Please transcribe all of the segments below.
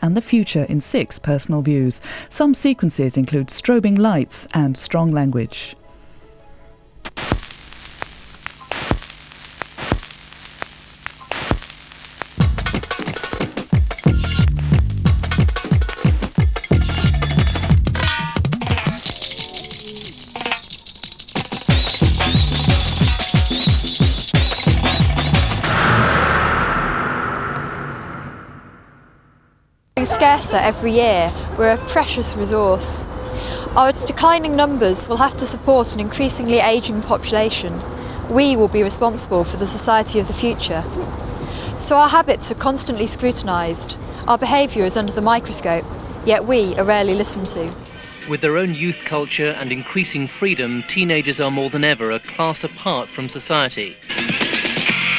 and the future in 6 personal views. Some sequences include strobing lights and strong language. Scarcer every year, we're a precious resource. Our declining numbers will have to support an increasingly ageing population. We will be responsible for the society of the future. So our habits are constantly scrutinised, our behaviour is under the microscope, yet we are rarely listened to. With their own youth culture and increasing freedom, teenagers are more than ever a class apart from society.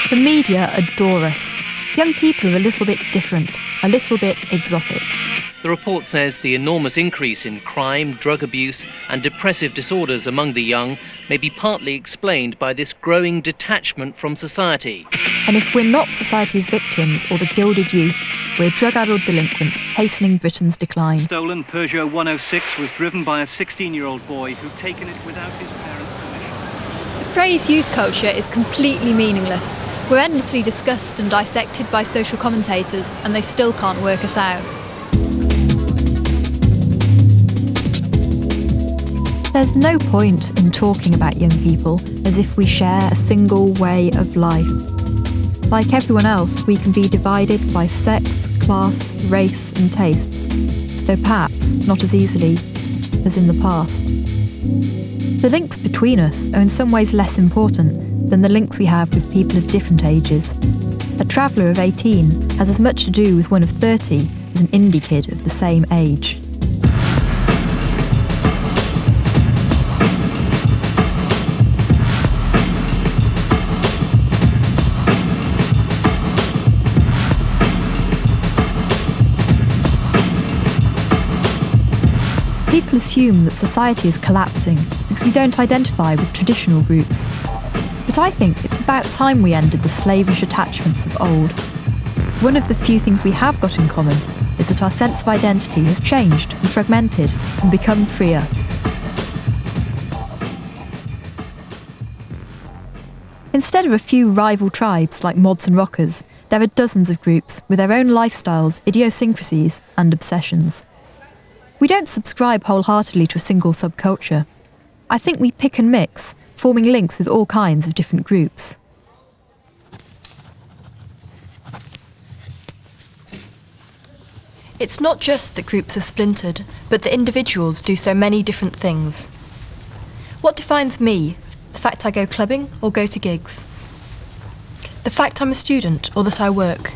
The media adore us. Young people are a little bit different, a little bit exotic. The report says the enormous increase in crime, drug abuse and depressive disorders among the young may be partly explained by this growing detachment from society. And if we're not society's victims or the gilded youth, we're drug-addled delinquents hastening Britain's decline. Stolen Peugeot 106 was driven by a 16-year-old boy who'd taken it without his parents' permission. The phrase youth culture is completely meaningless. We're endlessly discussed and dissected by social commentators, and they still can't work us out. There's no point in talking about young people as if we share a single way of life. Like everyone else, we can be divided by sex, class, race and tastes, though perhaps not as easily as in the past. The links between us are in some ways less important than the links we have with people of different ages. A traveller of 18 has as much to do with one of 30 as an indie kid of the same age. People assume that society is collapsing because we don't identify with traditional groups. But I think it's about time we ended the slavish attachments of old. One of the few things we have got in common is that our sense of identity has changed and fragmented and become freer. Instead of a few rival tribes like mods and rockers, there are dozens of groups with their own lifestyles, idiosyncrasies and obsessions. We don't subscribe wholeheartedly to a single subculture. I think we pick and mix, forming links with all kinds of different groups. It's not just that groups are splintered, but that individuals do so many different things. What defines me? The fact I go clubbing or go to gigs? The fact I'm a student or that I work?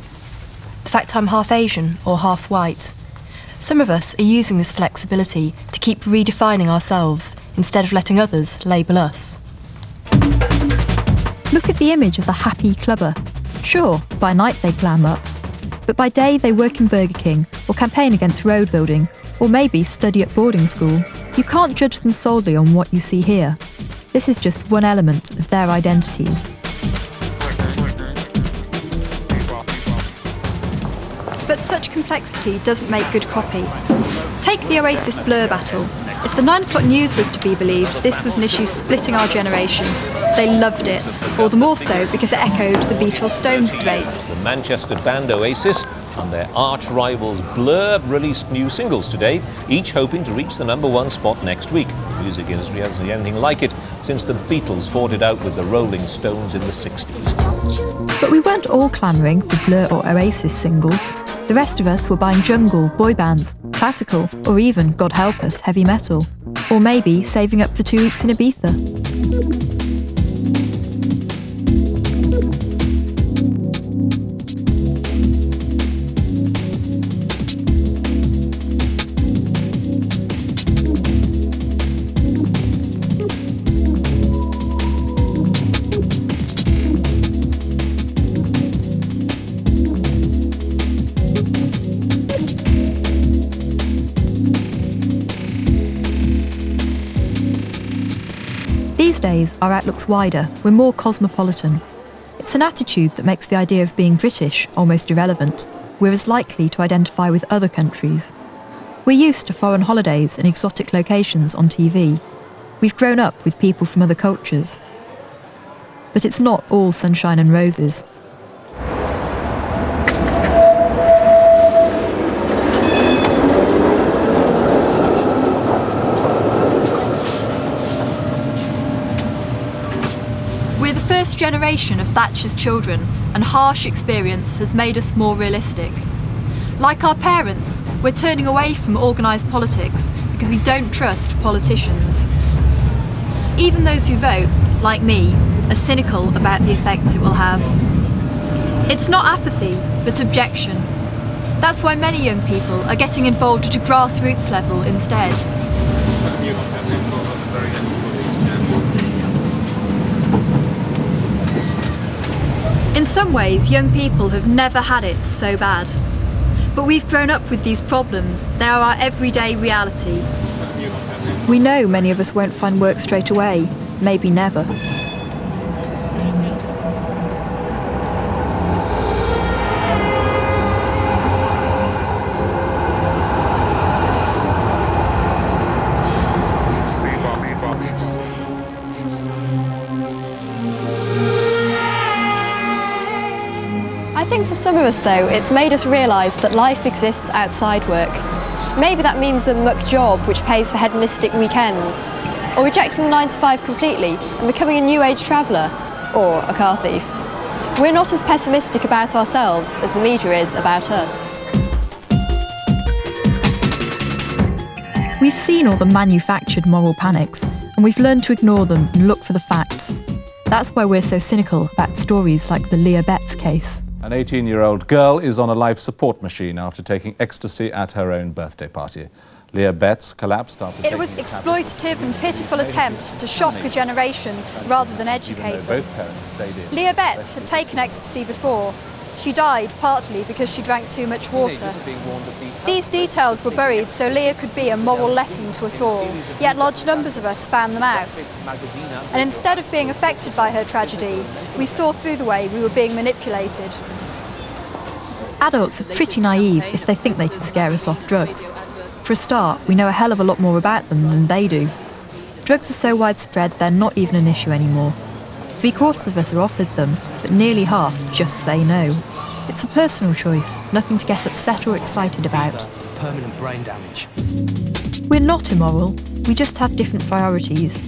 The fact I'm half Asian or half white? Some of us are using this flexibility to keep redefining ourselves instead of letting others label us. Look at the image of the happy clubber. Sure, by night they glam up, but by day they work in Burger King or campaign against road building, or maybe study at boarding school. You can't judge them solely on what you see here. This is just one element of their identities. But such complexity doesn't make good copy. Take the Oasis Blur battle. If the 9 o'clock news was to be believed, this was an issue splitting our generation. They loved it, all the more so because it echoed the Beatles-Stones debate. The Manchester band Oasis and their arch-rivals Blur released new singles today, each hoping to reach the #1 spot next week. The music industry hasn't seen anything like it since the Beatles fought it out with the Rolling Stones in the 60s. But we weren't all clamouring for Blur or Oasis singles. The rest of us were buying jungle, boy bands, classical, or even, God help us, heavy metal. Or maybe saving up for 2 weeks in Ibiza. These days, our outlook's wider, we're more cosmopolitan. It's an attitude that makes the idea of being British almost irrelevant. we're as likely to identify with other countries. We're used to foreign holidays and exotic locations on TV. We've grown up with people from other cultures. But it's not all sunshine and roses. We're the first generation of Thatcher's children, and harsh experience has made us more realistic. Like our parents, we're turning away from organised politics because we don't trust politicians. Even those who vote, like me, are cynical about the effects it will have. It's not apathy, but objection. That's why many young people are getting involved at a grassroots level instead. In some ways, young people have never had it so bad. But we've grown up with these problems. They are our everyday reality. We know many of us won't find work straight away, maybe never. I think for some of us though, it's made us realise that life exists outside work. Maybe that means a muck job which pays for hedonistic weekends, or rejecting the 9 to 5 completely and becoming a new age traveller, or a car thief. We're not as pessimistic about ourselves as the media is about us. We've seen all the manufactured moral panics, and we've learned to ignore them and look for the facts. That's why we're so cynical about stories like the Leah Betts case. An 18-year-old girl is on a life support machine after taking ecstasy at her own birthday party. Leah Betts collapsed after It was exploitative and pitiful attempt to shock a generation rather than educate them. Both parents stayed in. Leah Betts had taken ecstasy before. She died partly because she drank too much water. These details were buried so Leah could be a moral lesson to us all, yet large numbers of us found them out. And instead of being affected by her tragedy, we saw through the way we were being manipulated. Adults are pretty naive if they think they can scare us off drugs. For a start, we know a hell of a lot more about them than they do. Drugs are so widespread they're not even an issue anymore. 3/4 of us are offered them, but nearly half just say no. It's a personal choice, nothing to get upset or excited about. Permanent brain damage. We're not immoral, we just have different priorities.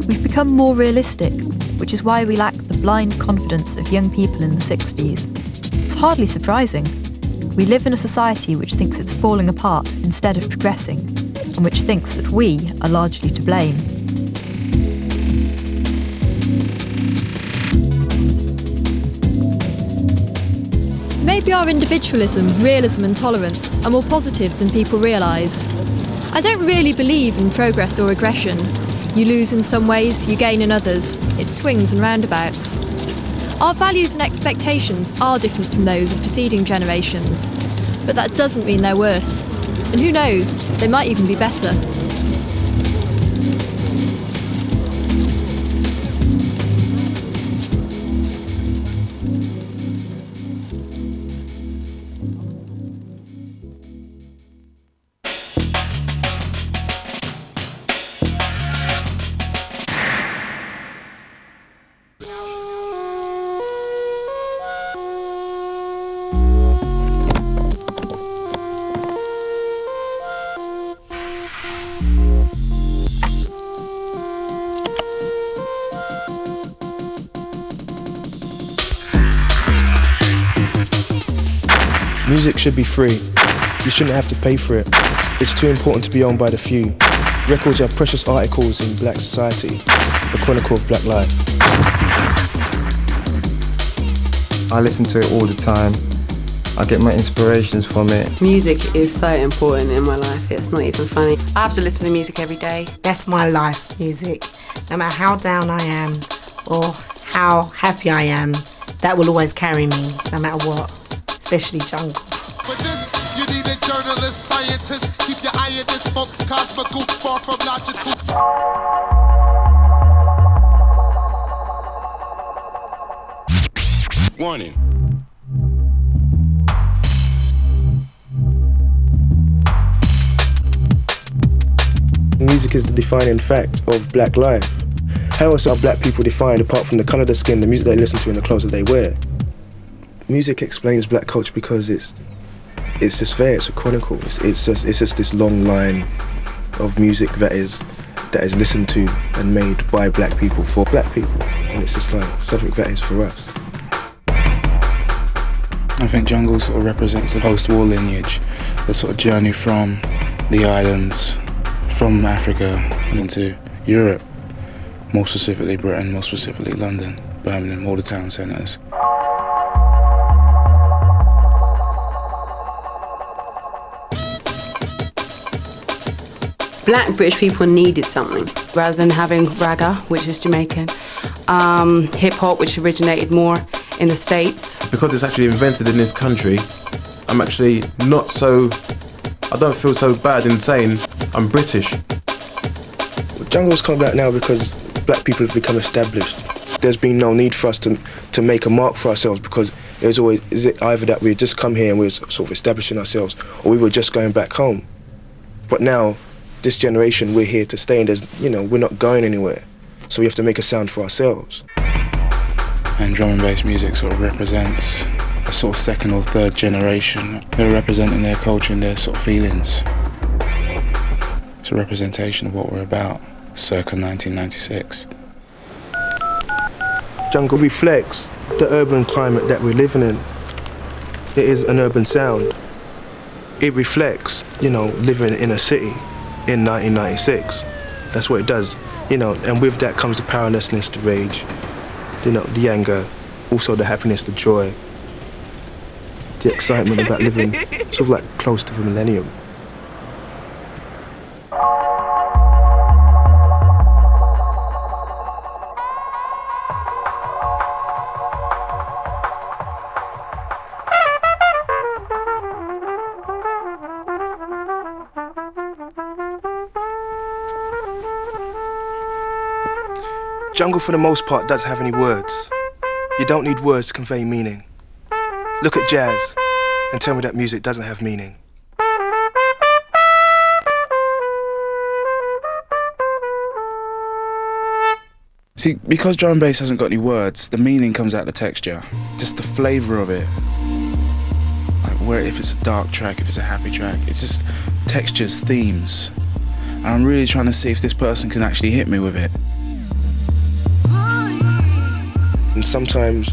We've become more realistic, which is why we lack the blind confidence of young people in the 60s. It's hardly surprising. We live in a society which thinks it's falling apart instead of progressing, and which thinks that we are largely to blame. Maybe our individualism, realism and tolerance are more positive than people realise. I don't really believe in progress or regression. You lose in some ways, you gain in others. It swings and roundabouts. Our values and expectations are different from those of preceding generations, but that doesn't mean they're worse. And who knows, they might even be better. Music should be free. You shouldn't have to pay for it. It's too important to be owned by the few. Records are precious articles in black society, a chronicle of black life. I listen to it all the time. I get my inspirations from it. Music is so important in my life, it's not even funny. I have to listen to music every day. That's my life, music. No matter how down I am or how happy I am, that will always carry me, no matter what, especially jungle. For this, you need a journalist, scientist. Keep your eye at this folk, cosmical, far from logical. Warning. Music is the defining fact of black life. How else are black people defined apart from the colour of their skin, the music they listen to and the clothes that they wear? Music explains black culture because it's just there, it's a chronicle. It's just this long line of music that is listened to and made by black people for black people. And it's just like something that is for us. I think jungle sort of represents the post-war lineage, the sort of journey from the islands, from Africa and into Europe, more specifically Britain, more specifically London, Birmingham, all the town centres. Black British people needed something. Rather than having ragga, which is Jamaican, hip-hop, which originated more in the States. Because it's actually invented in this country, I'm actually not so... I don't feel so bad in saying I'm British. Jungle's come back now because black people have become established. There's been no need for us to make a mark for ourselves because it was always either that we just come here and we're sort of establishing ourselves or we were just going back home. But now, this generation, we're here to stay and we're not going anywhere. So we have to make a sound for ourselves. And drum and bass music sort of represents a sort of second or third generation. They're representing their culture and their sort of feelings. It's a representation of what we're about, circa 1996. Jungle reflects the urban climate that we're living in. It is an urban sound. It reflects, living in a city in 1996. That's what it does, and with that comes the powerlessness, the rage, the anger, also the happiness, the joy, the excitement about living sort of like close to the millennium. Jungle, for the most part, doesn't have any words. You don't need words to convey meaning. Look at jazz and tell me that music doesn't have meaning. See, because drum and bass hasn't got any words, the meaning comes out of the texture. Just the flavour of it. Like if it's a dark track, if it's a happy track, it's just textures, themes. And I'm really trying to see if this person can actually hit me with it. And sometimes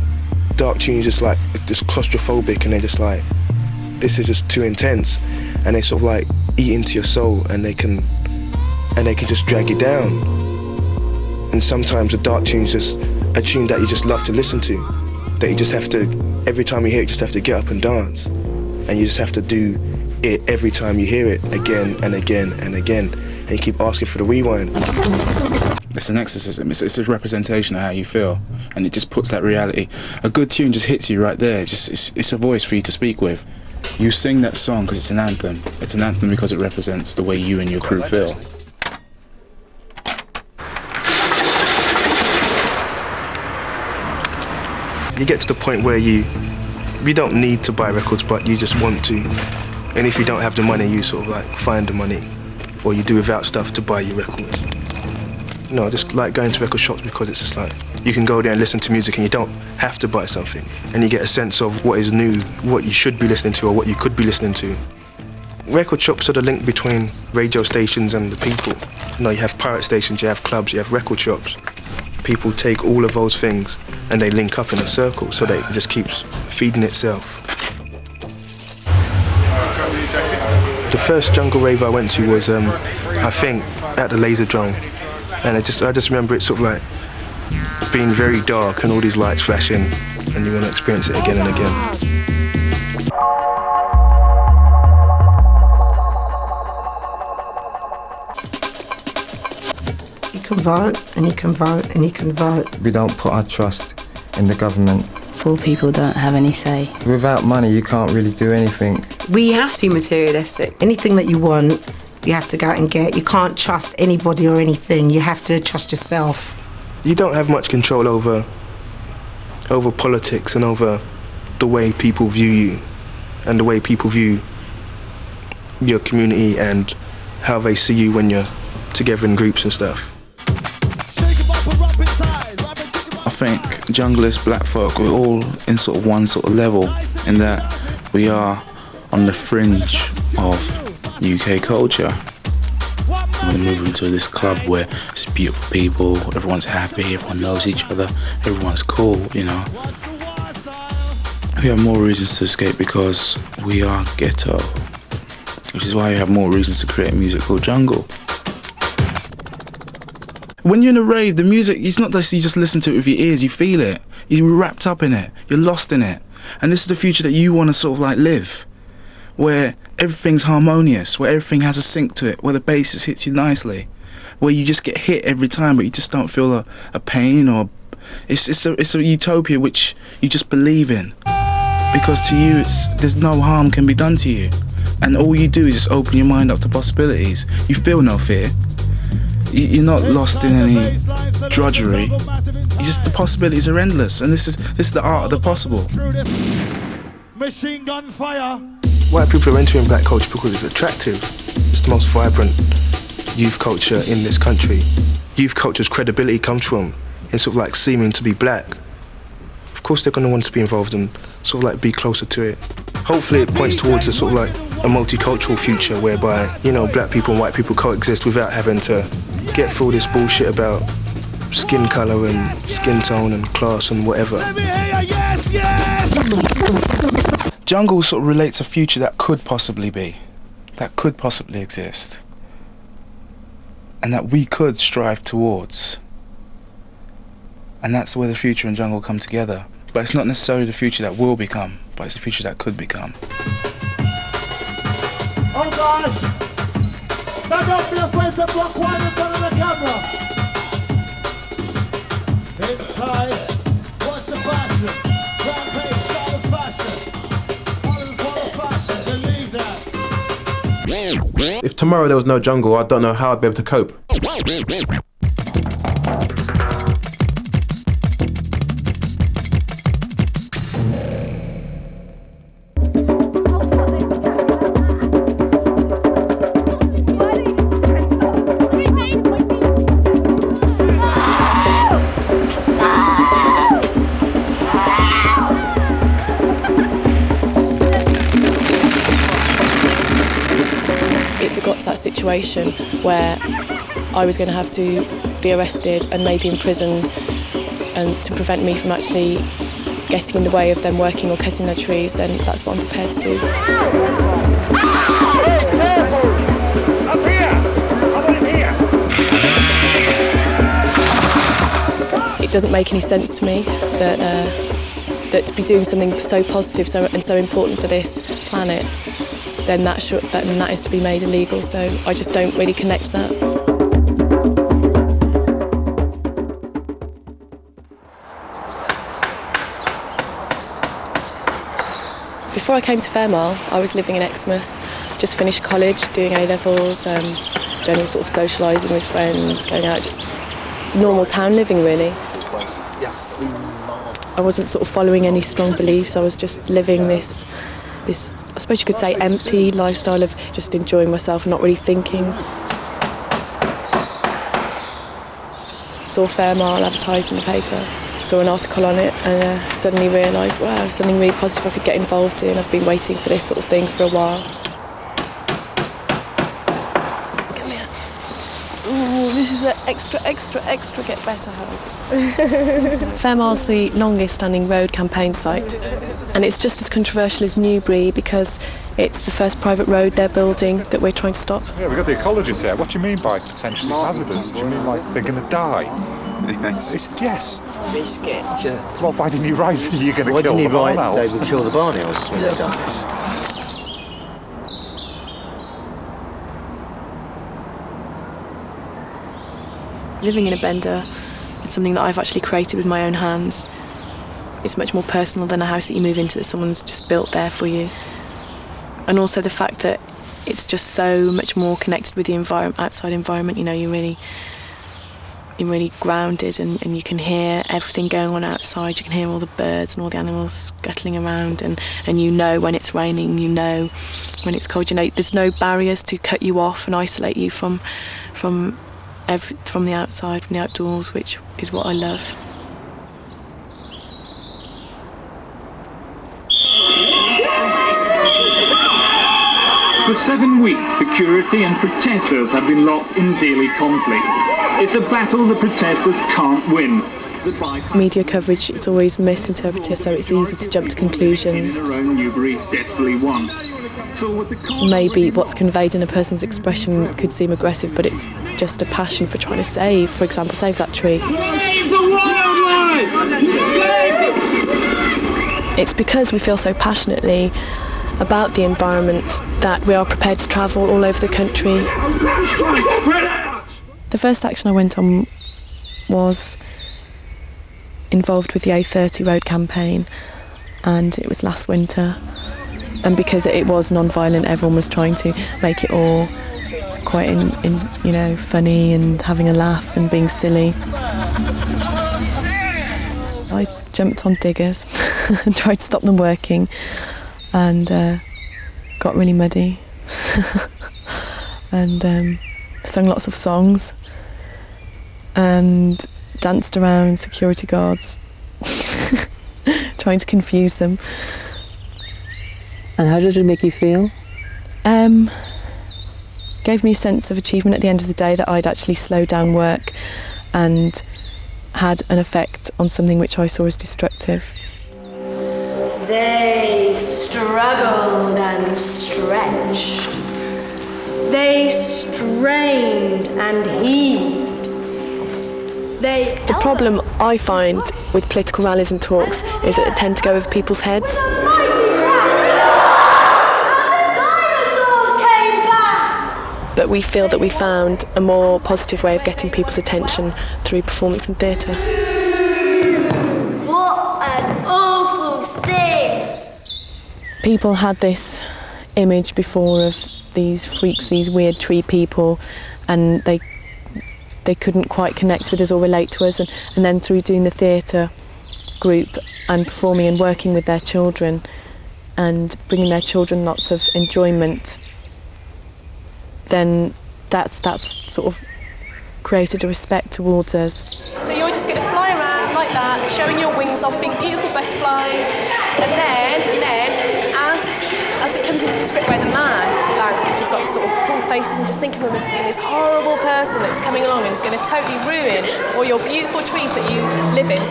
dark tunes just like just claustrophobic and they're just like, this is just too intense, and they sort of like eat into your soul and they can just drag you down. And sometimes a dark tune's just a tune that you just love to listen to, that you just have to, every time you hear it, you just have to get up and dance, and you just have to do it every time you hear it again and again and again, and you keep asking for the rewind. It's an exorcism, it's a representation of how you feel, and it just puts that reality. A good tune just hits you right there, it's a voice for you to speak with. You sing that song because it's an anthem. It's an anthem because it represents the way you and your crew feel. You get to the point where you don't need to buy records, but you just want to. And if you don't have the money, you sort of like find the money, or you do without stuff to buy your records. Just like going to record shops because it's just like, you can go there and listen to music and you don't have to buy something. And you get a sense of what is new, what you should be listening to or what you could be listening to. Record shops are the link between radio stations and the people. You have pirate stations, you have clubs, you have record shops. People take all of those things and they link up in a circle, so that it just keeps feeding itself. The first jungle rave I went to was, I think, at the Laser Dome. And I just remember it sort of like being very dark and all these lights flashing, and you want to experience it again and again. You can vote, and you can vote, and you can vote. We don't put our trust in the government. Poor people don't have any say. Without money, you can't really do anything. We have to be materialistic. Anything that you want, you have to go out and get. You can't trust anybody or anything. You have to trust yourself. You don't have much control over politics and over the way people view you and the way people view your community and how they see you when you're together in groups and stuff. I think junglers, black folk, we're all in sort of one sort of level in that we are on the fringe of UK culture. We're moving to this club where it's beautiful people, everyone's happy, everyone knows each other, everyone's cool, you know. We have more reasons to escape because we are ghetto, which is why we have more reasons to create music called jungle. When you're in a rave, the music, it's not that you just listen to it with your ears, you feel it. You're wrapped up in it, you're lost in it. And this is the future that you want to sort of like live, where everything's harmonious, where everything has a sync to it, where the bass just hits you nicely, where you just get hit every time but you just don't feel a pain or... It's a utopia which you just believe in. Because to you, there's no harm can be done to you. And all you do is just open your mind up to possibilities. You feel no fear. You're not lost in any drudgery. The possibilities are endless, and this is the art of the possible. Machine gun fire. White people are entering black culture because it's attractive. It's the most vibrant youth culture in this country. Youth culture's credibility comes from it's sort of like seeming to be black. Of course they're going to want to be involved and sort of like be closer to it. Hopefully it points towards a sort of like a multicultural future whereby, you know, black people and white people coexist without having to get through this bullshit about skin colour and skin tone and class and whatever. Jungle sort of relates a future that could possibly be, that could possibly exist, and that we could strive towards. And that's where the future and jungle come together. But it's not necessarily the future that will become, but it's the future that could become. Oh God! Stand up for your face and block one in front of the camera. Inside, what's the fashion? Rampage, style of fashion. Follow fashion, believe that. If tomorrow there was no jungle, I don't know how I'd be able to cope. That situation where I was going to have to be arrested and maybe imprisoned, and to prevent me from actually getting in the way of them working or cutting their trees, then that's what I'm prepared to do. It doesn't make any sense to me that to be doing something so positive and so important for this planet, then that is to be made illegal, so I just don't really connect that. Before I came to Fairmile, I was living in Exmouth, just finished college, doing A-levels, general sort of socialising with friends, going out, just normal town living really. I wasn't sort of following any strong beliefs, I was just living this I suppose you could say empty lifestyle of just enjoying myself and not really thinking. Saw Fairmile advertised in the paper, saw an article on it, and suddenly realised, wow, something really positive I could get involved in. I've been waiting for this sort of thing for a while. Come here. Ooh, this is an extra get better hug. Fairmile's the longest standing road campaign site, and it's just as controversial as Newbury because it's the first private road they're building that we're trying to stop. Yeah, we've got the ecologists here. What do you mean by potentially hazardous? Do you mean like they're going to die? Yes. Yes. Well, why didn't you write you're going to kill the barn owls? They would kill the barn owls when they've done this. Living in a bender, it's something that I've actually created with my own hands. It's much more personal than a house that you move into that someone's just built there for you. And also the fact that it's just so much more connected with the outside environment, you know, really grounded, and you can hear everything going on outside. You can hear all the birds and all the animals scuttling around, and you know when it's raining, you know when it's cold. You know, there's no barriers to cut you off and isolate you from the outside, from the outdoors, which is what I love. For 7 weeks, security and protesters have been locked in daily conflict. It's a battle the protesters can't win. Media coverage is always misinterpreted, so it's easy to jump to conclusions. Maybe what's conveyed in a person's expression could seem aggressive, but it's just a passion for trying to save, for example, save that tree. It's because we feel so passionately about the environment that we are prepared to travel all over the country. The first action I went on was involved with the A30 road campaign, and it was last winter. And because it was non-violent, everyone was trying to make it all quite funny and having a laugh and being silly. I jumped on diggers and tried to stop them working, and got really muddy and sung lots of songs and danced around security guards trying to confuse them. And how did it make you feel? Gave me a sense of achievement at the end of the day, that I'd actually slowed down work and had an effect on something which I saw as destructive. They struggled and stretched. They strained and heaved. The problem I find with political rallies and talks is that they tend to go over people's heads. But we feel that we found a more positive way of getting people's attention through performance and theatre. What an awful sting! People had this image before of these freaks, these weird tree people, and they couldn't quite connect with us or relate to us, and then through doing the theatre group and performing and working with their children and bringing their children lots of enjoyment, then that's sort of created a respect towards us. So you're just going to fly around like that, showing your wings off, being beautiful butterflies, and then as it comes into the script where the man lands, you've got to sort of pull faces and just think of him as being this horrible person that's coming along and is going to totally ruin all your beautiful trees that you live in.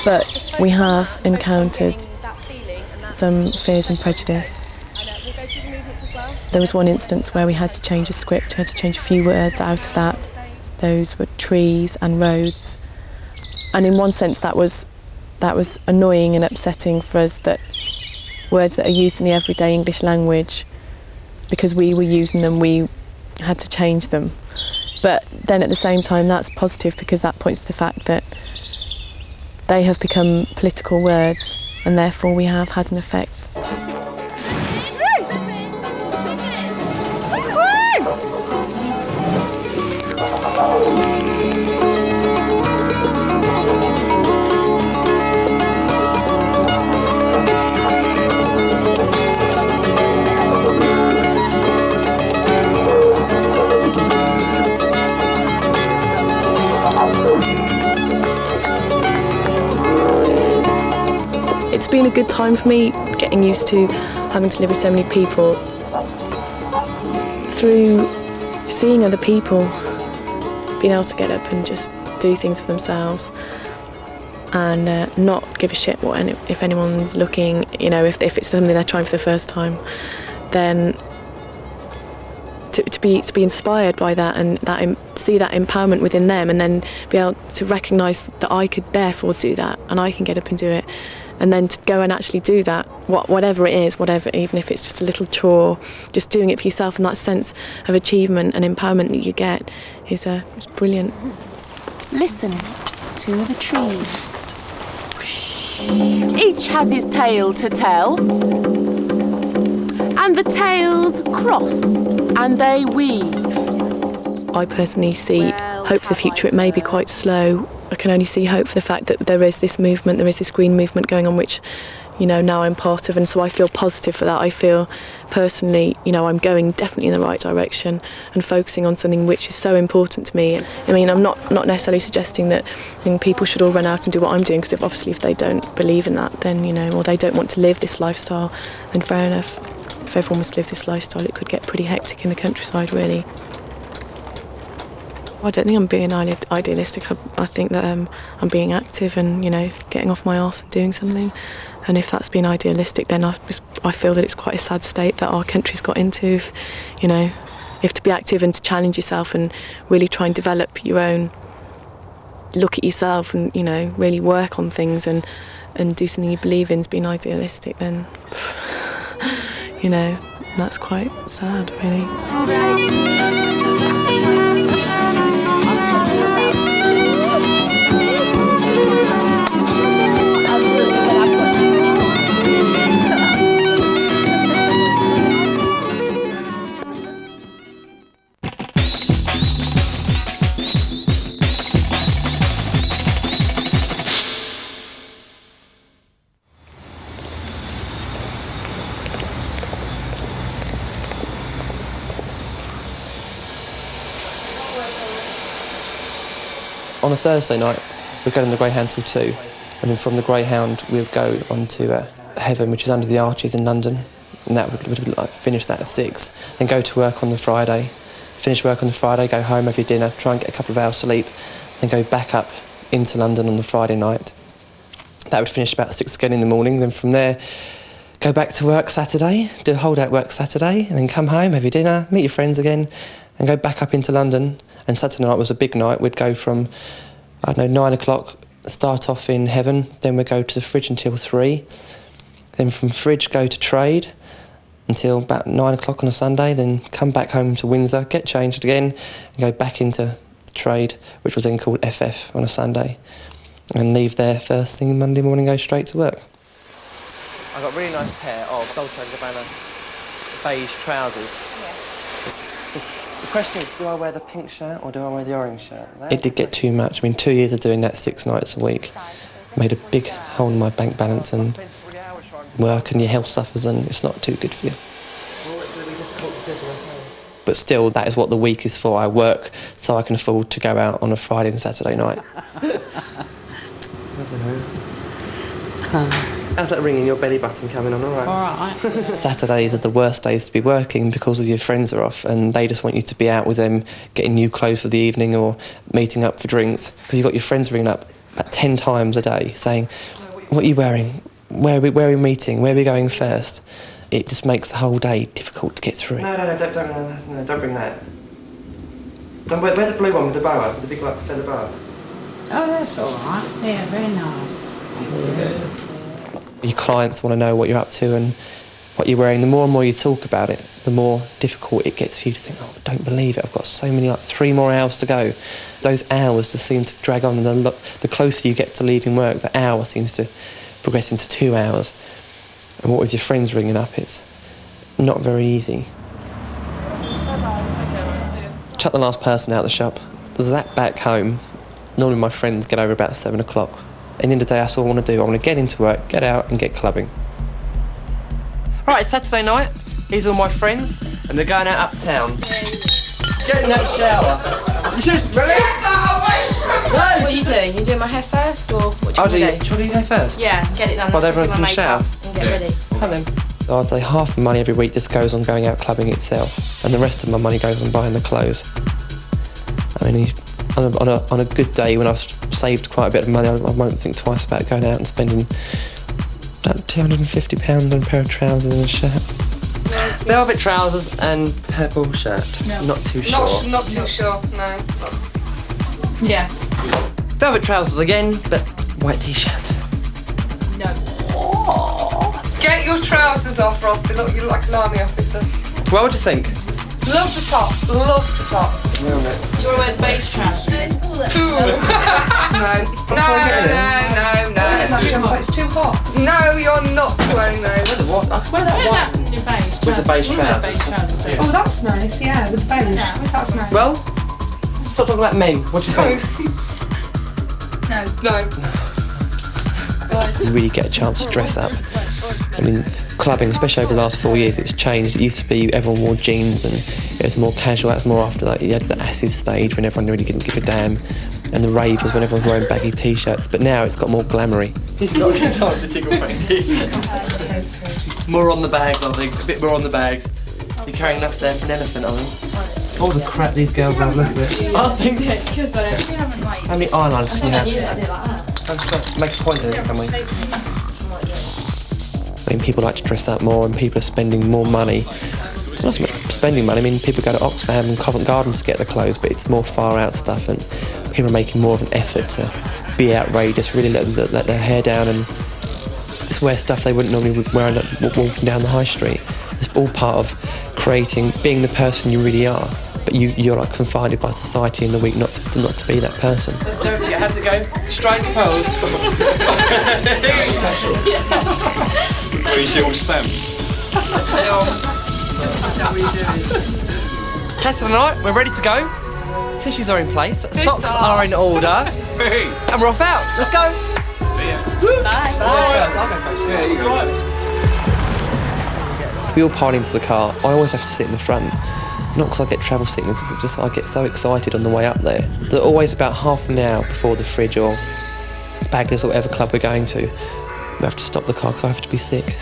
But we have encountered some fears and prejudice. There was one instance where we had to change a script, we had to change a few words out of that. Those were trees and roads. And in one sense that was annoying and upsetting for us, that words that are used in the everyday English language, because we were using them, we had to change them. But then at the same time that's positive, because that points to the fact that they have become political words and therefore we have had an effect. It's been a good time for me, getting used to having to live with so many people. Through seeing other people, being able to get up and just do things for themselves and not give a shit if anyone's looking, if it's something they're trying for the first time, then to be inspired by that and see that empowerment within them, and then be able to recognise that I could therefore do that and I can get up and do it. And then to go and actually do that, whatever it is, even if it's just a little chore, just doing it for yourself, and that sense of achievement and empowerment that you get is brilliant. Listen to the trees. Each has his tale to tell, and the tales cross and they weave. I personally see hope for the future. It may be quite slow. I can only see hope for the fact that there is this movement, there is this green movement going on, which, you know, now I'm part of, and so I feel positive for that. I feel personally, you know, I'm going definitely in the right direction and focusing on something which is so important to me. I mean, I'm not necessarily suggesting that people should all run out and do what I'm doing, because obviously if they don't believe in that, then, you know, or they don't want to live this lifestyle, then fair enough. If everyone was to live this lifestyle, it could get pretty hectic in the countryside, really. I don't think I'm being idealistic. I think that I'm being active and, you know, getting off my arse and doing something. And if that's being idealistic, then I feel that it's quite a sad state that our country's got into. You know, if to be active and to challenge yourself and really try and develop your own, look at yourself and, you know, really work on things and do something you believe in, is being idealistic, then, you know, that's quite sad, really. On a Thursday night, we'd go on the Greyhound till 2, and then from the Greyhound we'd go on to Heaven, which is under the Arches in London, and that would like, finish that at 6. Then go to work on the Friday, finish work on the Friday, go home, have your dinner, try and get a couple of hours sleep, then go back up into London on the Friday night. That would finish about 6 again in the morning. Then from there, go back to work Saturday, do a whole day at work Saturday, and then come home, have your dinner, meet your friends again, and go back up into London. And Saturday night was a big night. We'd go from, I don't know, 9 o'clock, start off in Heaven, then we'd go to the Fridge until 3. Then from Fridge go to Trade until about 9 o'clock on a Sunday, then come back home to Windsor, get changed again, and go back into Trade, which was then called FF on a Sunday, and leave there first thing Monday morning, go straight to work. I got a really nice pair of Dolce & Gabbana beige trousers. The question is, do I wear the pink shirt or do I wear the orange shirt? It did get too much. I mean, 2 years of doing that 6 nights a week made a big hole in my bank balance, and work and your health suffers, and it's not too good for you. But still, that is what the week is for. I work so I can afford to go out on a Friday and Saturday night. I don't know. How's that ringing, your belly button coming on, all right? All right. Saturdays are the worst days to be working because all your friends are off and they just want you to be out with them, getting new clothes for the evening or meeting up for drinks, because you've got your friends ringing up about 10 times a day saying, what are you wearing? Where are we meeting? Where are we going first? It just makes the whole day difficult to get through. No, don't bring that. Wear the blue one with the boa, with the big like feather boa. Oh, that's all right. Yeah, very nice. Yeah. Your clients want to know what you're up to and what you're wearing. The more and more you talk about it, the more difficult it gets for you to think, oh, I don't believe it, I've got so many, like 3 more hours to go. Those hours just seem to drag on, and the closer you get to leaving work, the hour seems to progress into 2 hours. And what with your friends ringing up, it's not very easy. Chuck the last person out of the shop. Zap back home. Normally my friends get over about 7 o'clock. At the end of the day, that's all I want to do. I want to get into work, get out and get clubbing. Right, it's Saturday night. These are all my friends, and they're going out uptown. Get in that shower. You just ready? What are you doing? You doing my hair first, or what do you want to do? Shall I do your hair first? Yeah, get it done. While everyone's in the shower. And get ready. Hello. So I'd say half the money every week just goes on going out clubbing itself, and the rest of my money goes on buying the clothes. I mean, on a good day when I've saved quite a bit of money, I won't think twice about going out and spending about £250 on a pair of trousers and a shirt. Velvet trousers and purple shirt. No. Not too sure. Not too sure, no. Yes. Velvet trousers again, but white t-shirt. No. Get your trousers off, Ross. They look like an army officer. What would you think? Love the top. Love the top. Do you want to wear the beige trousers? No. It's too hot. No, you're not wearing those. Wear that with beige trousers. With the beige trousers. Oh, that's nice, yeah, with beige. Yeah, that's nice. Well, Stop talking about me. What do you think? No. You really get a chance to dress up. I mean, clubbing, especially over the last 4 years, it's changed. It used to be everyone wore jeans and it was more casual. That was more after that. You had the acid stage when everyone really didn't give a damn, and the rave was when everyone was wearing baggy t-shirts. But now it's got more glamoury. Time to tickle Frankie. More on the bags, I think. A bit more on the bags. You're carrying enough there for an elephant, I think. All the crap these girls have, look at it. I think. How many eyeliners can you have? Let's make a point of this, can we? I mean, people like to dress up more and people are spending more money. Not so much spending money, I mean, people go to Oxfam and Covent Garden to get the clothes, but it's more far out stuff and people are making more of an effort to be outrageous, really let their hair down and just wear stuff they wouldn't normally wear walking down the high street. It's all part of creating, being the person you really are, but you're like confined by society in the week not to be that person. Don't forget how to go. Strike a pose. We see all stamps. Saturday night, we're ready to go. Tissues are in place, socks are in order, and we're off out. Let's go. See ya. Bye. I'll go first. Yeah, you go. We all pile into the car. I always have to sit in the front. Not because I get travel sickness, it's just I get so excited on the way up there. They're always about half an hour before the Fridge or Bagley's or whatever club we're going to. We have to stop the car because I have to be sick.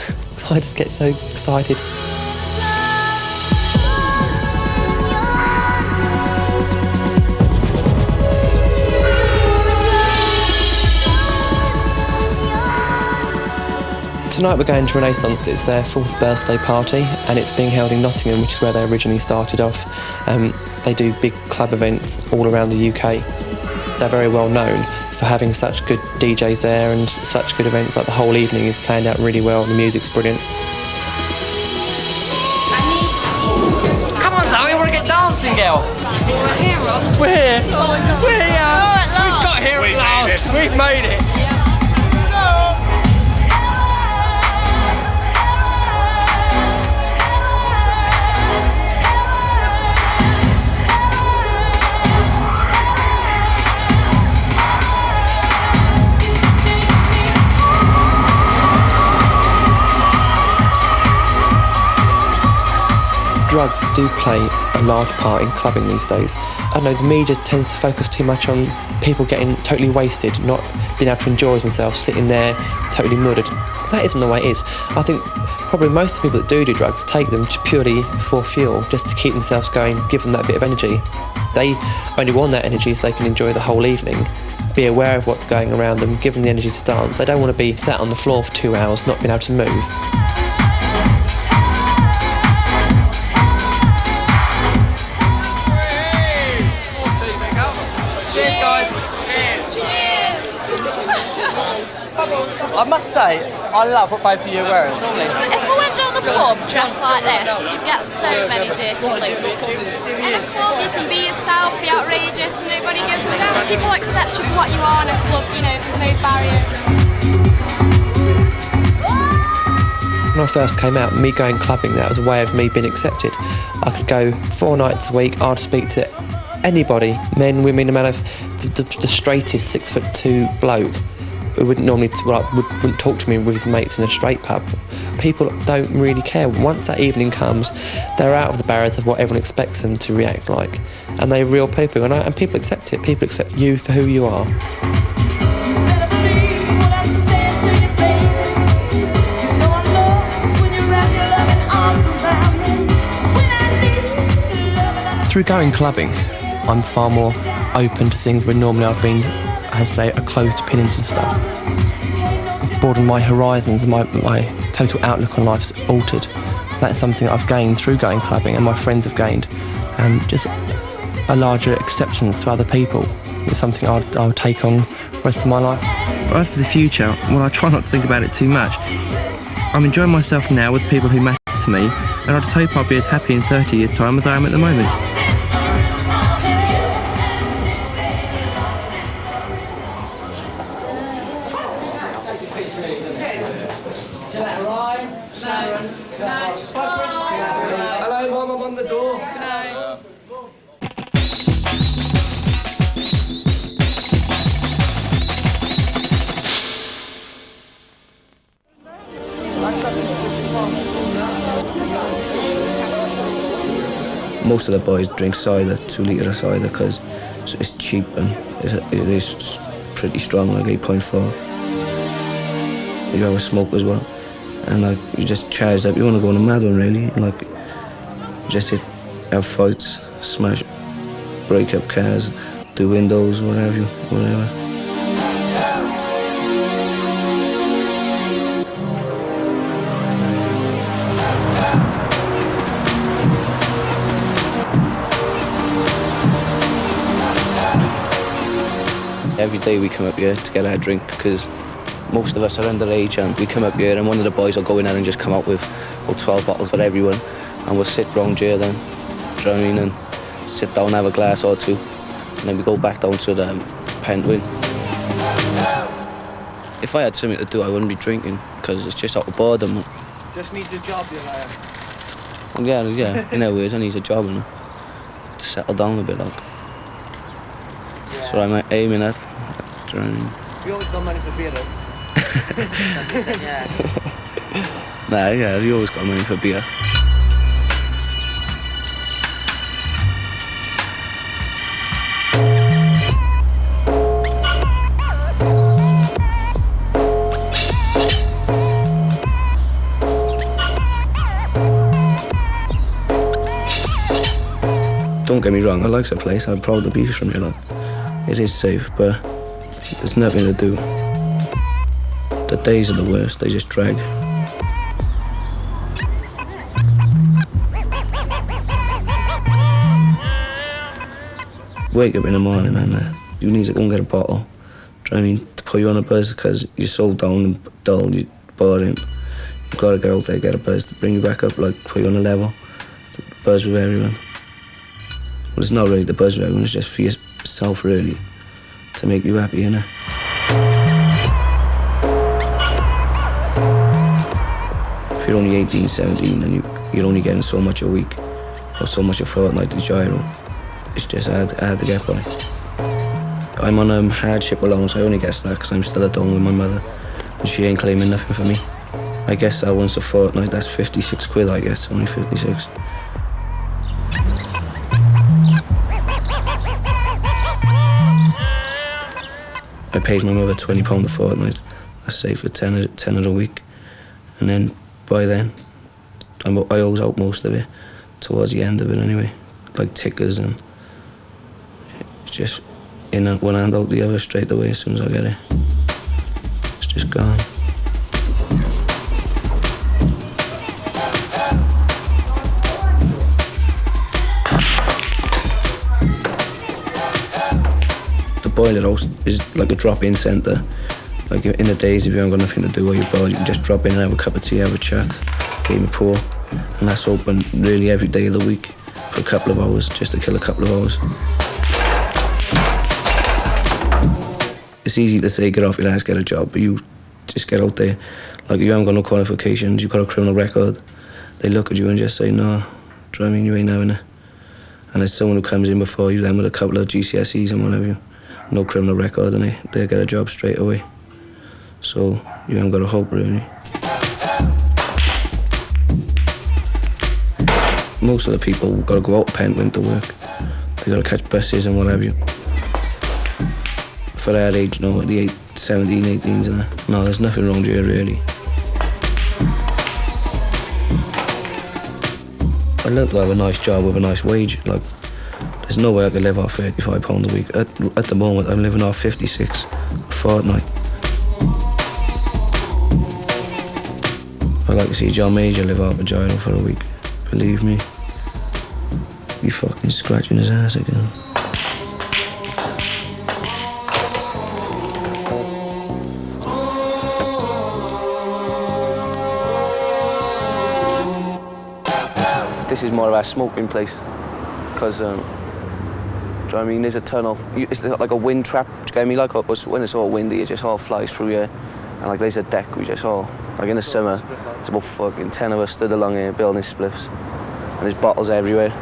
I just get so excited. Tonight we're going to Renaissance. It's their 4th birthday party and it's being held in Nottingham, which is where they originally started off. They do big club events all around the UK. They're very well known for having such good DJs there and such good events, like the whole evening is planned out really well and the music's brilliant. Come on Zoe, I want to get dancing, girl! We're here, Ross. We're here! We're here! Oh, at last. We've got here at last! We've made it! Drugs do play a large part in clubbing these days. I don't know, the media tends to focus too much on people getting totally wasted, not being able to enjoy themselves, sitting there totally muddered. That isn't the way it is. I think probably most of the people that do drugs take them purely for fuel, just to keep themselves going, give them that bit of energy. They only want that energy so they can enjoy the whole evening, be aware of what's going around them, give them the energy to dance. They don't want to be sat on the floor for 2 hours, not being able to move. I must say, I love what both of you are wearing. If we went down the pub dressed like this, we'd get so many dirty looks. In a club, you can be yourself, be outrageous, nobody gives a damn. People accept you for what you are in a club, you know, there's no barriers. When I first came out, me going clubbing, that was a way of me being accepted. I could go 4 nights a week, I'd speak to anybody, men, women, no matter the straightest 6'2" bloke who wouldn't normally wouldn't talk to me with his mates in a straight pub. People don't really care. Once that evening comes, they're out of the barriers of what everyone expects them to react like, and they're real people, and people accept it. People accept you for who you are. Through going clubbing, I'm far more open to things where normally I've been, I say, a closed opinions and stuff. It's broadened my horizons and my total outlook on life's altered. That's something I've gained through going clubbing, and my friends have gained. Just a larger acceptance to other people is something I'll take on for the rest of my life. But as for the future, well, I try not to think about it too much. I'm enjoying myself now with people who matter to me, and I just hope I'll be as happy in 30 years' time as I am at the moment. Hello, Mum, I'm on the door. Most of the boys drink cider, 2 litre of cider, because it's cheap and it is pretty strong, like 8.4. You have a smoke as well, and like you just charged up. You want to go on a mad one, really. Like just have fights, smash, break up cars, do windows, whatever. Every day we come up here to get our drink, because most of us are underage, and we come up here and one of the boys will go in there and just come out with 12 bottles for everyone, and we'll sit round here then, do you know what I mean, and sit down, have a glass or two, and then we go back down to the Pentwyn. If I had something to do, I wouldn't be drinking, because it's just out of boredom. Just needs a job, you know. Well, yeah, in other words, I need a job, you know, to settle down a bit, like. That's what I'm aiming at. Do you know what I mean? You always got money for beer, though. Yeah. Nah, yeah, you always got money for beer. Don't get me wrong, I like the place. I'm proud to be from here, like. It is safe, but there's nothing to do. The days are the worst, they just drag. Wake up in the morning and you need to go and get a bottle. Do you know what I mean? To put you on a buzz, because you're so down and dull, you're boring. You've got to get out there, get a buzz to bring you back up, like put you on a level, to buzz with everyone. Well, it's not really the buzz with everyone, it's just for yourself, really, to make you happy, you know? If you're only 18, 17 and you're only getting so much a week or so much a fortnight to gyro, it's just hard to get by. I'm on hardship allowance. I only get that because I'm still at home with my mother and she ain't claiming nothing for me. I guess that once a fortnight, that's 56 quid, I guess, only 56. I paid my mother £20 a fortnight. That's safe for 10 of the week. And then by then, I owes out most of it, towards the end of it anyway. Like tickers, and it's just in one hand out the other straight away as soon as I get it. It's just gone. Boiler house is like a drop-in centre. Like in the days, if you haven't got nothing to do or you're bored, you can just drop in and have a cup of tea, have a chat, game of pool, and that's open really every day of the week for a couple of hours, just to kill a couple of hours. It's easy to say get off your ass, get a job, but you just get out there. Like you haven't got no qualifications, you've got a criminal record. They look at you and just say, no, do you know what I mean? You ain't having it. And there's someone who comes in before you, then with a couple of GCSEs and whatever. No criminal record, and they get a job straight away. So you haven't got a hope, really. Most of the people got to go out Pentwyn to work. They got to catch buses and whatever. For that age, no, the 17, 18s and that. No, there's nothing wrong here, really. I'd love to have a nice job with a nice wage, like. There's no way I could live off £35 a week. At the moment, I'm living off 56 a fortnight. I'd like to see John Major live off a gyro for a week. Believe me. He's fucking scratching his ass again. This is more of our smoking place, because do you know what I mean? There's a tunnel. It's like a wind trap. Do you get me? Like when it's all windy, it just all flies through here. And like there's a deck. We just all like in the summer, there's about fucking 10 of us stood along here building spliffs, and there's bottles everywhere.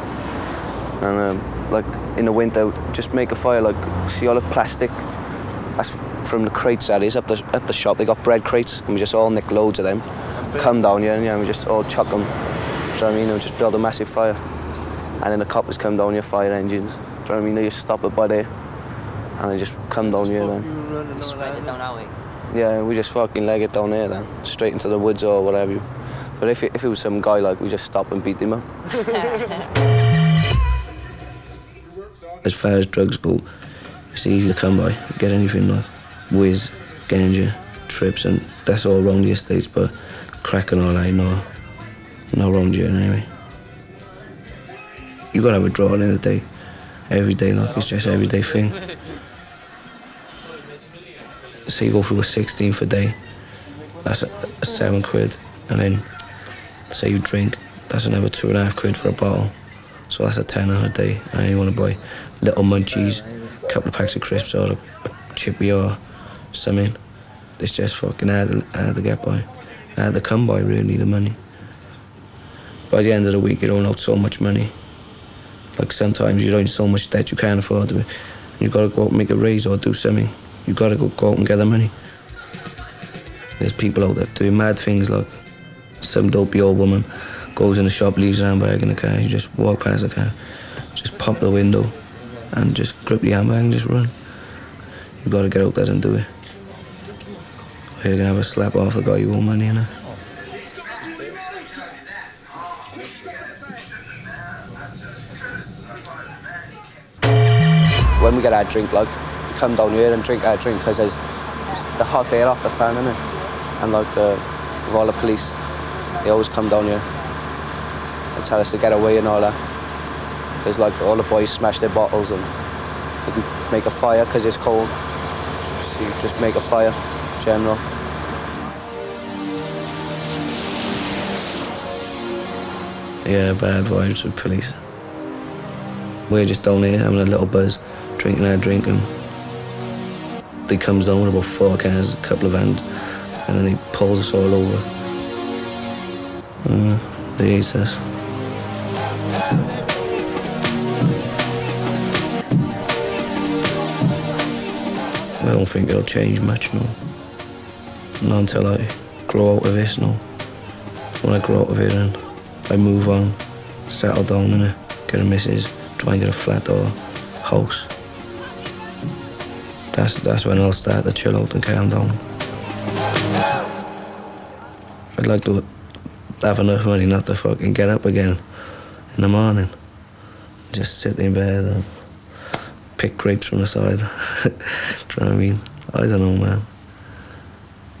And like in the winter, just make a fire. Like see all the plastic. That's from the crates that is at the shop. They got bread crates, and we just all nick loads of them. Come down here, and we just all chuck them. Do you know what I mean? And we just build a massive fire. and then the coppers come down your fire engines. Do you know what I mean? They just stop it by there, and they just come down here then. Spread it down our way. Yeah, we just fucking leg it down there then, straight into the woods or whatever. But if it was some guy, like, we just stop and beat him up. As far as drugs go, it's easy to come by. Get anything like whiz, ganja, trips, and that's all around the estates, but crack and all that, no around here anyway. You gotta have a draw in the day, every day, like, it's just an everyday thing. So you go through a 16th a day, that's a £7, and then say you drink, that's another £2.50 for a bottle. So that's a tenner a day, and you want to buy little munchies, a couple of packs of crisps or a chippy or something. It's just fucking hard to get by, hard to come by really, the money. By the end of the week you don't owe so much money. Like sometimes you're in so much debt you can't afford to, you've got to go out and make a raise or do something. You've got to go out and get the money. There's people out there doing mad things, like some dopey old woman goes in the shop, leaves her handbag in the car, you just walk past the car, just pop the window and just grip the handbag and just run. You've got to get out there and do it. Or you're going to have a slap off the guy you owe money, innit? When we get our drink, like, we come down here and drink our drink because there's the hot air off the fan, innit? And like, with all the police, they always come down here and tell us to get away and all that. Because like all the boys smash their bottles and they can make a fire because it's cold. So you just make a fire, general. Yeah, bad vibes with police. We're just down here having a little buzz, drinking our drink, and he comes down with about 4 cars, a couple of vans, and then he pulls us all over. They hate us. I don't think it'll change much, no. Not until I grow out of this, no. When I grow out of it and I move on, settle down in it, get a missus, try and get a flat or house. That's when I'll start to chill out and calm down. I'd like to have enough money not to fucking get up again in the morning. Just sit in bed and pick grapes from the side. Do you know what I mean? I don't know, man.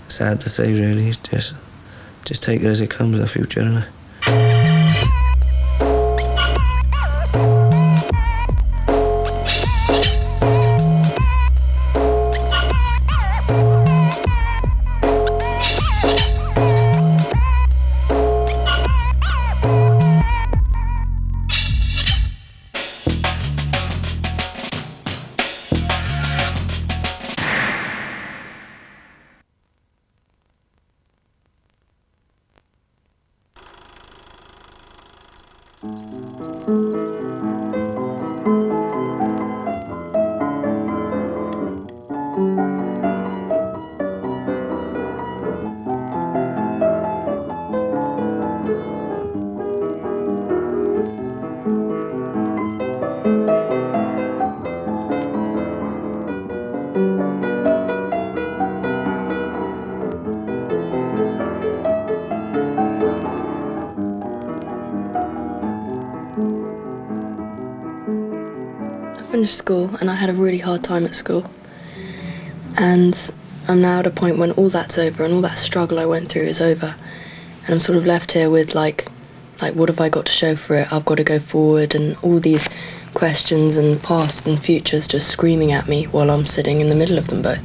It's hard to say, really. Just take it as it comes, the future, innit? Finished school and I had a really hard time at school, and I'm now at a point when all that's over and all that struggle I went through is over, and I'm sort of left here with like what have I got to show for it? I've got to go forward, and all these questions and past and futures just screaming at me while I'm sitting in the middle of them both.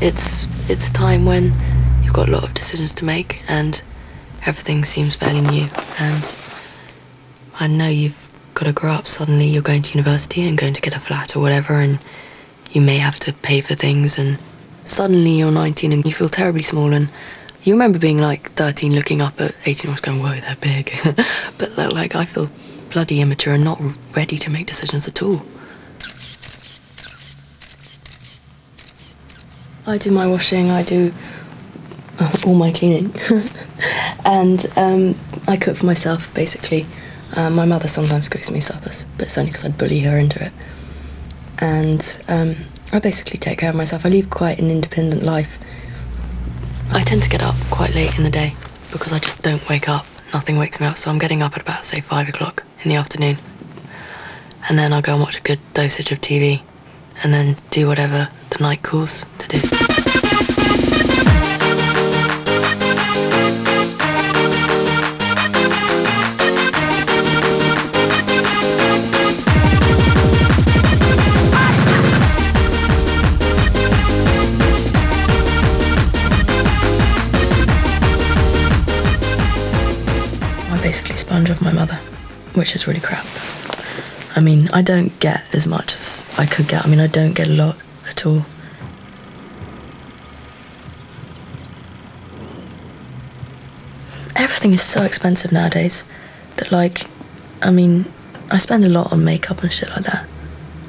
It's a time when you've got a lot of decisions to make and everything seems fairly new, and I know you've got to grow up. Suddenly you're going to university and going to get a flat or whatever, and you may have to pay for things, and suddenly you're 19 and you feel terribly small, and you remember being like 13 looking up at 18-year-olds going, whoa, they're big. But like I feel bloody immature and not ready to make decisions at all. I do my washing, I do all my cleaning. And I cook for myself, basically. My mother sometimes cooks me suppers, but it's only because I bully her into it. And I basically take care of myself. I lead quite an independent life. I tend to get up quite late in the day because I just don't wake up. Nothing wakes me up, so I'm getting up at about, say, 5 o'clock in the afternoon. And then I'll go and watch a good dosage of TV and then do whatever the night calls to do. I basically sponge off my mother, which is really crap. I mean, I don't get as much as I could get. I mean, I don't get a lot at all. Everything is so expensive nowadays that, like, I mean, I spend a lot on makeup and shit like that.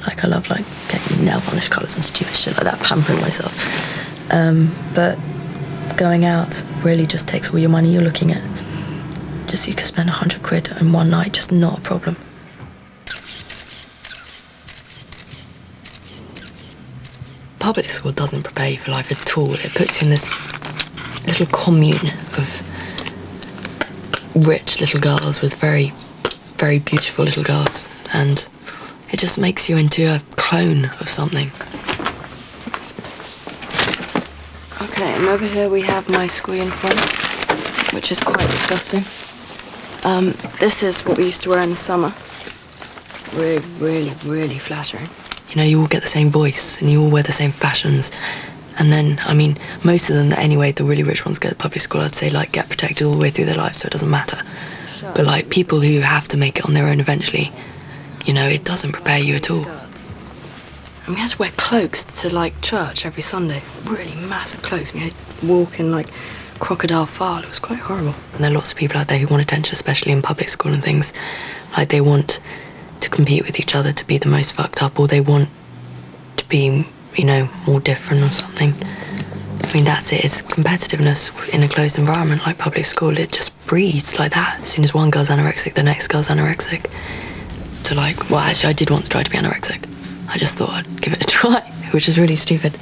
Like, I love, like, getting nail varnish colours and stupid shit like that, pampering myself. But going out really just takes all your money. You're looking at just, you could spend 100 quid in one night, just not a problem. Public school doesn't prepare you for life at all. It puts you in this little commune of rich little girls with very, very beautiful little girls, and it just makes you into a clone of something. Okay, and over here we have my school uniform, which is quite disgusting. This is what we used to wear in the summer. Really, really, really flattering. You know, you all get the same voice and you all wear the same fashions. And then, I mean, most of them, anyway, the really rich ones get to public school, I'd say, like, get protected all the way through their lives, so it doesn't matter. Sure. But, like, people who have to make it on their own eventually, you know, it doesn't prepare you at all. And we had to wear cloaks to, like, church every Sunday. Really massive cloaks. We had to walk in, like, crocodile file. It was quite horrible. And there are lots of people out there who want attention, especially in public school and things. Like, they want to compete with each other to be the most fucked up, or they want to be, you know, more different or something. I mean, that's it. It's competitiveness in a closed environment like public school. It just breeds like that. As soon as one girl's anorexic, the next girl's anorexic. To, like, well, actually, I did once try to be anorexic. I just thought I'd give it a try, which is really stupid.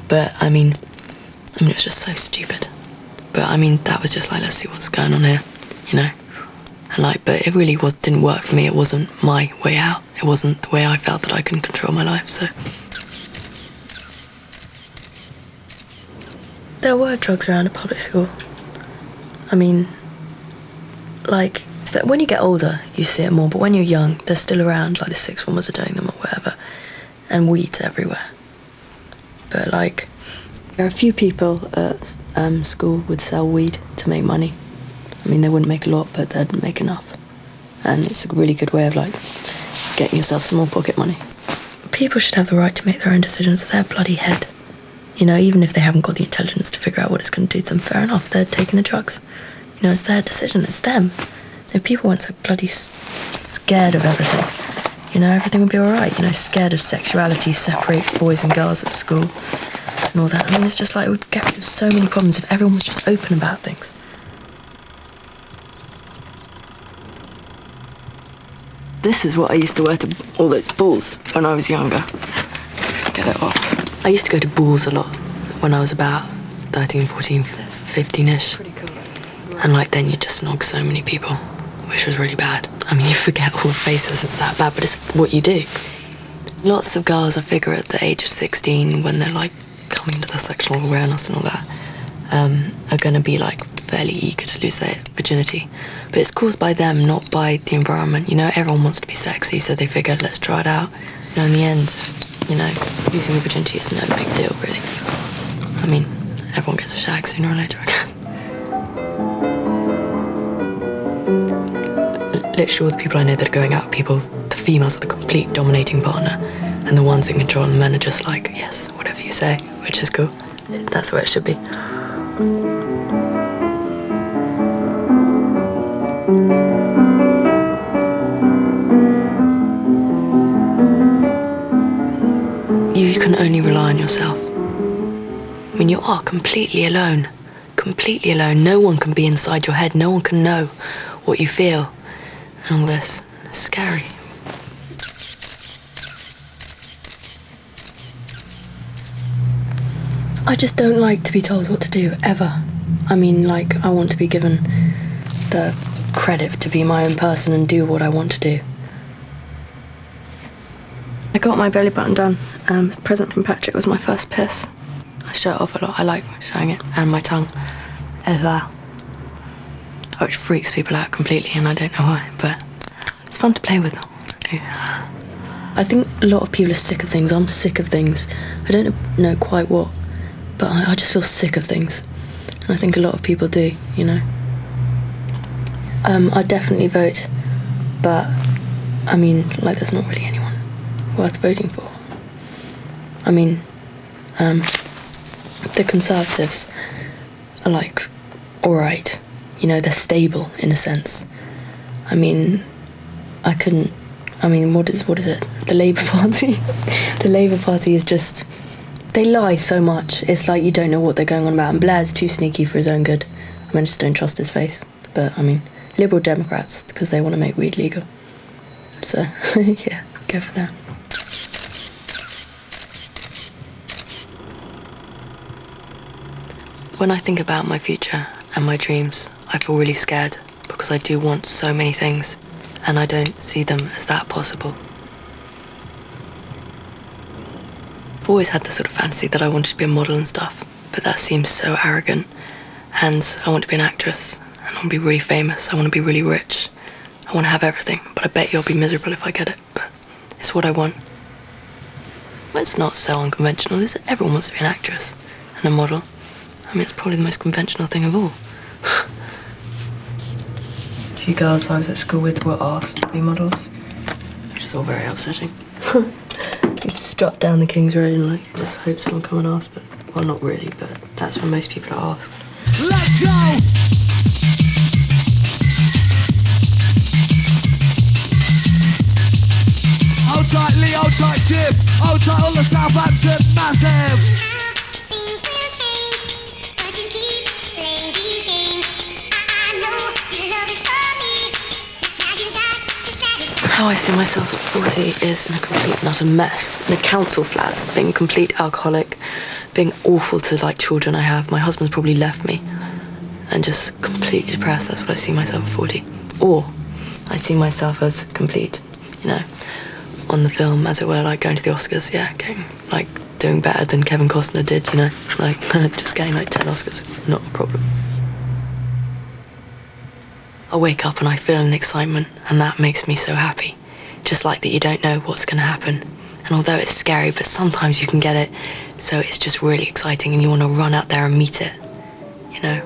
But, I mean, it was just so stupid. But, I mean, that was just like, let's see what's going on here, you know? And, like, but it really didn't work for me. It wasn't my way out. It wasn't the way I felt that I can control my life, so. There were drugs around at public school. I mean, like, but when you get older, you see it more, but when you're young, they're still around, like the sixth formers are doing them or whatever, and weed's everywhere. But, like, there are a few people at school would sell weed to make money. I mean, they wouldn't make a lot, but they'd make enough. And it's a really good way of, like, getting yourself some more pocket money. People should have the right to make their own decisions with their bloody head. You know, even if they haven't got the intelligence to figure out what it's going to do to them, fair enough, they're taking the drugs. You know, it's their decision, it's them. If people weren't so bloody scared of everything, you know, everything would be all right. You know, scared of sexuality, separate boys and girls at school and all that. I mean, it's just like, it would get rid of so many problems if everyone was just open about things. This is what I used to wear to all those balls when I was younger. Get it off. I used to go to balls a lot when I was about 13, 14, 15-ish. And, like, then you just snog so many people, which was really bad. I mean, you forget all the faces, it's that bad, but it's what you do. Lots of girls, I figure, at the age of 16, when they're, like, coming to their sexual awareness and all that, are going to be, like, fairly eager to lose their virginity. But it's caused by them, not by the environment. You know, everyone wants to be sexy, so they figured, let's try it out. You know, in the end, you know, losing your virginity is no big deal, really. I mean, everyone gets a shag sooner or later, I guess. Literally all the people I know that are going out, the females are the complete dominating partner, and the ones in control and the men are just like, yes, whatever you say, which is cool. That's the way it should be. You can only rely on yourself. I mean, you are completely alone. Completely alone. No one can be inside your head. No one can know what you feel, and all this. It's scary. I just don't like to be told what to do, ever. I mean, like, I want to be given the credit to be my own person and do what I want to do. I got my belly button done. A present from Patrick was my first piss. I show it off a lot. I like showing it. And my tongue as well. Which freaks people out completely, and I don't know why, but it's fun to play with. I think a lot of people are sick of things. I'm sick of things. I don't know quite what, but I just feel sick of things. And I think a lot of people do, you know. I'd definitely vote, but I mean, like, there's not really anyone worth voting for. I mean, the Conservatives are, like, alright. You know, they're stable in a sense. I mean, what is it? The Labour Party? The Labour Party is just, they lie so much. It's like you don't know what they're going on about. And Blair's too sneaky for his own good. I mean, I just don't trust his face. But, I mean, Liberal Democrats, because they want to make weed legal. So, yeah, go for that. When I think about my future and my dreams, I feel really scared because I do want so many things and I don't see them as that possible. I've always had this sort of fantasy that I wanted to be a model and stuff, but that seems so arrogant. And I want to be an actress, and I want to be really famous, I want to be really rich, I want to have everything, but I bet you'll be miserable if I get it, but it's what I want. Well, it's not so unconventional, is it? Everyone wants to be an actress and a model. I mean, it's probably the most conventional thing of all. A few girls I was at school with were asked to be models, which is all very upsetting. You strut down the King's Road and, like, just hope someone come and ask, but, well, not really, but that's when most people are asked. Let's go! Hold tight Lee, hold tight Jim, hold tight all the Southampton, massive! How I see myself at 40 is in a complete and utter mess. In a council flat, being a complete alcoholic, being awful to, like, children I have. My husband's probably left me. And just completely depressed. That's what I see myself at 40. Or I see myself as complete, you know, on the film, as it were, like going to the Oscars, yeah, getting, like, doing better than Kevin Costner did, you know, like, just getting, like, 10 Oscars, not a problem. I wake up and I feel an excitement, and that makes me so happy. Just like that you don't know what's going to happen. And although it's scary, but sometimes you can get it, so it's just really exciting and you want to run out there and meet it, you know?